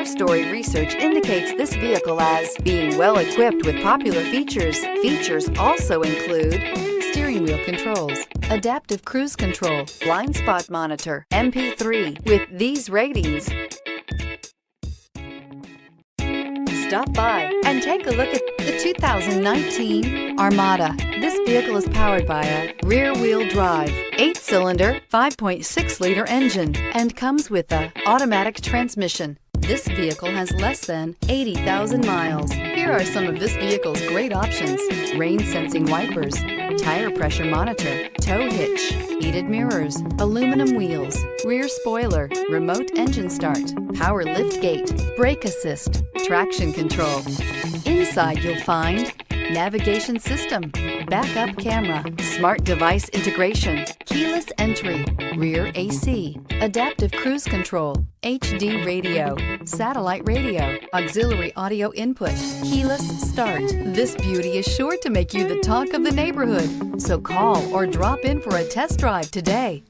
Car Story research indicates this vehicle as being well equipped with popular features. Features also include steering wheel controls, adaptive cruise control, blind spot monitor, MP3. With these ratings, stop by and take a look at the 2019 Armada. This vehicle is powered by a rear-wheel drive, 8-cylinder, 5.6-liter engine and comes with an automatic transmission. This vehicle has less than 80,000 miles. Here are some of this vehicle's great options: rain-sensing wipers, tire pressure monitor, tow hitch, heated mirrors, aluminum wheels, rear spoiler, remote engine start, power liftgate, brake assist, traction control. Inside you'll find navigation system, backup camera, smart device integration, keyless entry, rear AC, adaptive cruise control, HD radio, satellite radio, auxiliary audio input, keyless start. This beauty is sure to make you the talk of the neighborhood. So call or drop in for a test drive today.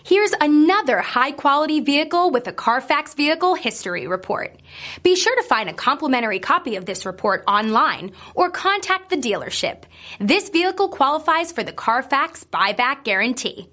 Here's another high-quality vehicle with a Carfax Vehicle History Report. Be sure to find a complimentary copy of this report online or contact the dealership. This vehicle qualifies for the Carfax Buyback Guarantee.